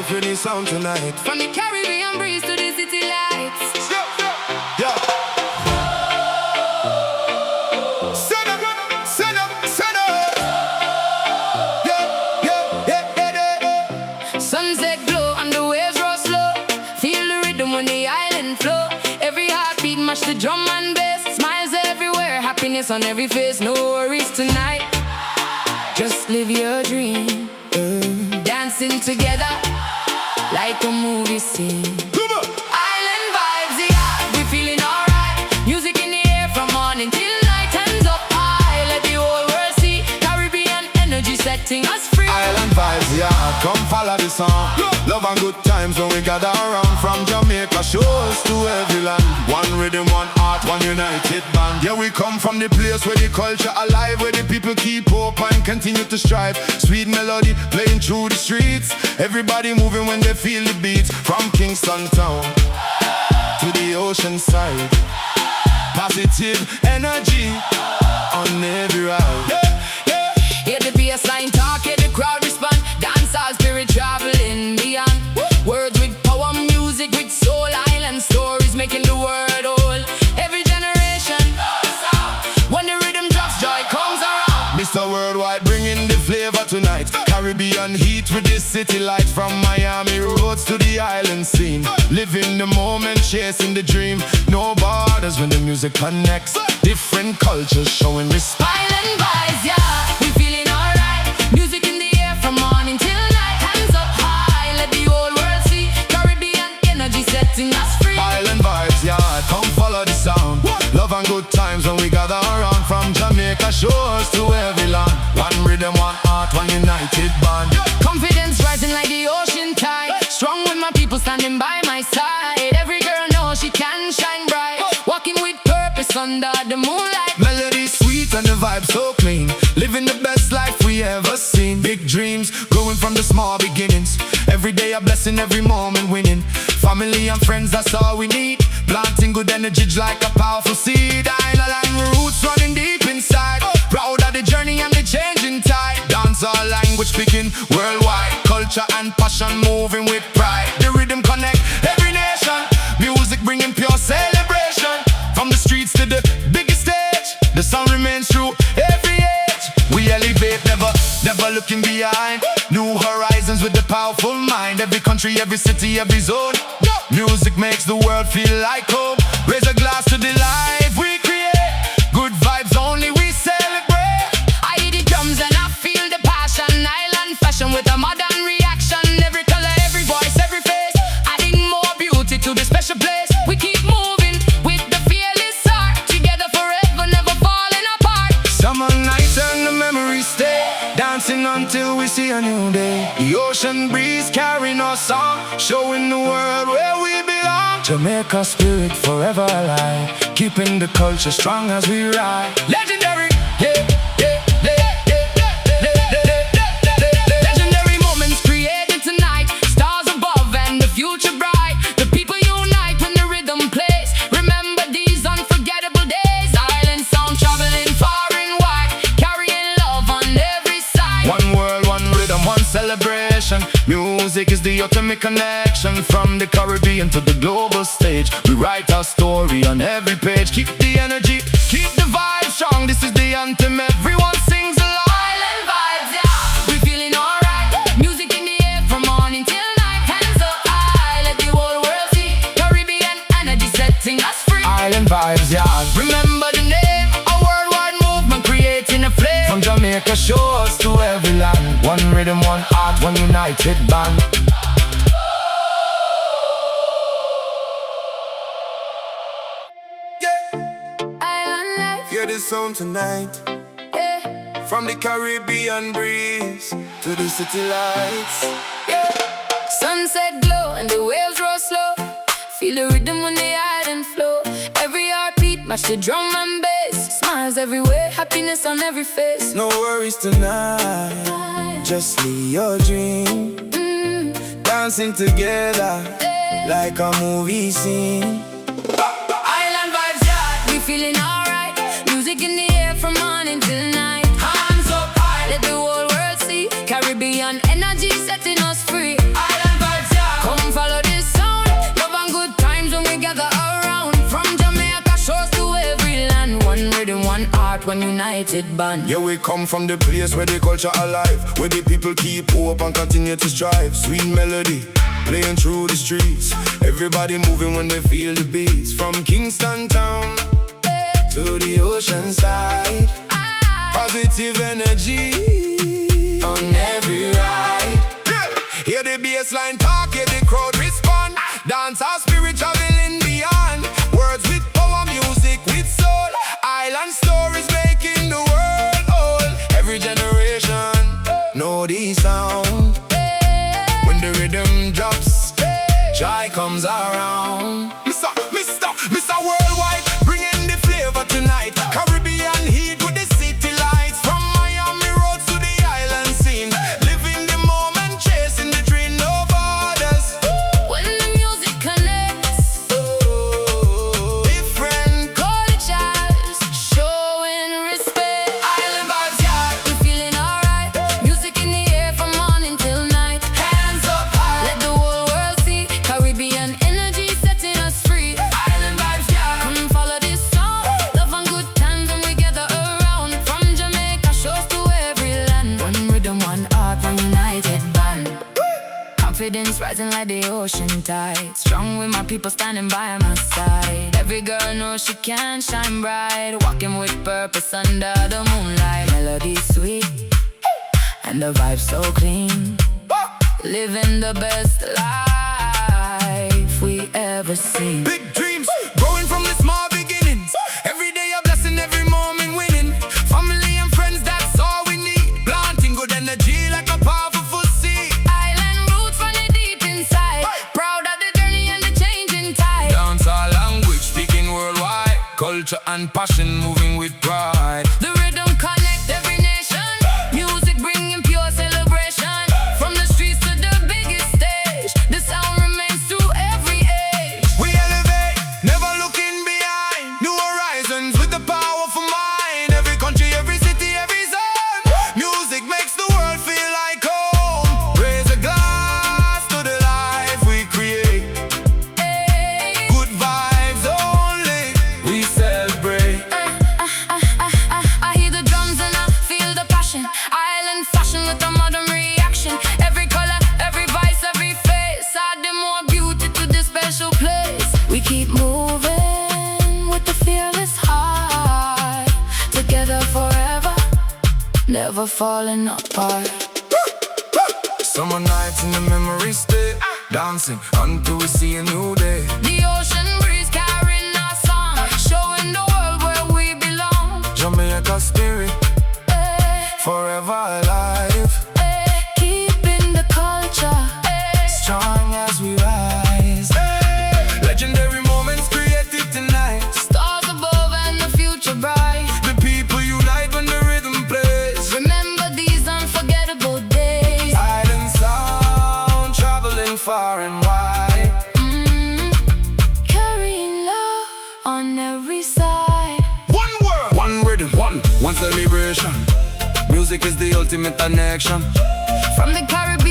life with this sound tonight. From the Caribbean breeze to the city lights. Yeah. Send up. Yeah. Sunset glow and the waves roll slow. Feel the rhythm when the island flow. Every heartbeat match the drum and bass. Smiles everywhere, happiness on every face. No worries tonight, just live your dream. Dancing together like a movie scene. Island vibes, yeah, we feeling alright. Music in the air from morning till night. Hands up high, let the whole world see. Caribbean energy setting us free. Island vibes, yeah, come follow the song. Love and good times when we gather around. From Jamaica shores to every land. One rhythm, one heart, one united band. Yeah, we come from the place where the culture alive, where the people keep hope and continue to strive. Sweet melody playing through the streets. Everybody moving when they feel the beat. From Kingston town to the ocean side. Positive energy on every ride. Hear the bassline talk, hear the crowd respond. Dancehall spirit traveling beyond. Words with power, music with soul. Island stories making the world whole. Every generation, when the rhythm drops, joy comes around. Mr. Worldwide bringing the flavor tonight. Caribbean heat with this city light. From Miami roads to the island scene. Living the moment, chasing the dream. No borders when the music connects. Different cultures showing respect. Island vibes, yeah, we feeling alright. Music in the air from morning till night. Hands up high, let the whole world see. Caribbean energy setting us free. Island vibes, yeah, come follow the sound. Love and good times when we gather around. From Jamaica shores to every land. One rhythm, one heart, one united band. Confidence rising like the ocean tide. Strong with my people standing by my side. Every girl knows she can shine bright. Walking with purpose under the moonlight. Melody sweet and the vibe so clean. Living the best life we ever seen. Big dreams, growing from the small beginnings. Every day a blessing, every moment winning. Family and friends, that's all we need. Planting good energy like a powerful seed. Island roots running deep inside. Proud of the journey and the changing tide. Dancehall language speaking worldwide. Culture and passion moving with pride. The rhythm connect every nation. Music bringing pure celebration. From the streets to the biggest stage, the sound remains true every age. We elevate, never looking behind. New horizons with the powerful mind. Every country, every city, every zone. Music makes the world feel like home. Raise a glass to the life we create. Good vibes only we celebrate. I hear the drums and I feel the passion. Island fashion with a modern reaction. Every color, every voice, every face, adding more beauty to the special place. We keep moving with the fearless heart. Together forever, never falling apart. Summer nights and the memories stay. Dancing until we see a new day. The ocean breeze carrying our song, showing the world where we belong. Jamaica spirit forever alive, keeping the culture strong as we ride. Legendary, yeah. Legendary moments created tonight. Stars above and the future bright. The people unite when the rhythm plays. Remember these unforgettable days. Island sound traveling far and wide, carrying love on every side. One world, one rhythm, one celebration. Music is the ultimate connection. From the Caribbean to the global stage, we write our story on every page. Keep the energy, keep the vibe strong. This is the anthem, everyone sings along. Island vibes, yeah, we feeling alright. Music in the air from morning till night. Hands up high, let the whole world see. Caribbean energy setting us free. Island vibes, yeah. Remember the name, a worldwide movement creating a flame. From Jamaica shores to every land. One rhythm, one heart, one united band. Island life, Hear this song tonight. yeah, From the Caribbean breeze to the city lights. yeah. Sunset glow and the waves roll slow. Feel the rhythm when the island flow. Every heartbeat match the drum and bass. Smiles everywhere, happiness on every face. No worries tonight, just live your dream. Dancing together like a movie scene. Island vibes, yeah, we feeling alright. Music in the air from morning till night. Hands up high, let the whole world see. Caribbean energy setting us free. Island vibes. heart, one united band. Yeah, we come from the place where the culture alive, where the people keep hope and continue to strive. Sweet melody playing through the streets, everybody moving when they feel the beats. From Kingston town to the ocean side, positive energy on every ride. Hear the bassline talk, hear the crowd respond. Dance our spirit traveling beyond. Words with power, music with soul. Island stories making the world whole. Every generation know the sound. When the rhythm drops, joy comes around. Mr. Worldwide, bringing the flavor tonight. Caribbean heat with the city lights. From Miami roads to the island scene, living the moment, chasing the dream, no borders. When the music connects, Different cultures showing respect. Island vibes, yeah. We feeling alright. Music in the air from morning till night. Hands up high. Let the whole world see Caribbean energy setting us free. Island vibes, yeah. Come follow this song. Love and good times when we gather around. From Jamaica shows to every land. One rhythm, one heart, one united band. Confidence rising like the ocean tide. Strong with my people standing by my side. Every girl knows she can shine bright. Walking with purpose under the moonlight. Melody sweet and the vibe so clean. Living the best life we ever seen. Big dreams, growing from the small beginnings. Every day a blessing, every moment winning. Family and friends, that's all we need. Planting good energy like a powerful seed. Island roots running deep inside. Proud of the journey and the changing tide. Dancehall language speaking worldwide. Culture and passion moving with pride. The rhythm connect every nation. Music bringing pure celebration. From the streets to the biggest stage, the sound remains through every age. We elevate, never looking behind. New horizons with the powerful mind. Every country, every city, every zone. Music makes the world feel like home. Raise a glass to the life we create. Hey. Good vibes only, we celebrate. I hear the drums and I feel the passion. Island fashion with a modern reaction. Every color, every vice, every face. Adding more beauty to this special place. We keep moving with the fearless heart. Together forever, never falling apart. Summer nights in the memory stay, dancing until we see a new day. The ocean breeze carrying our song, showing the world where we belong. Jamaica spirit, forever alive. Keeping the culture Strong as we rise. Legendary moments created tonight. stars above and the future bright. The people unite when the rhythm plays. Remember these unforgettable days. Island sound traveling far and wide. Carrying love on every side. One world, one rhythm, one celebration. Music is the ultimate connection. From the Caribbean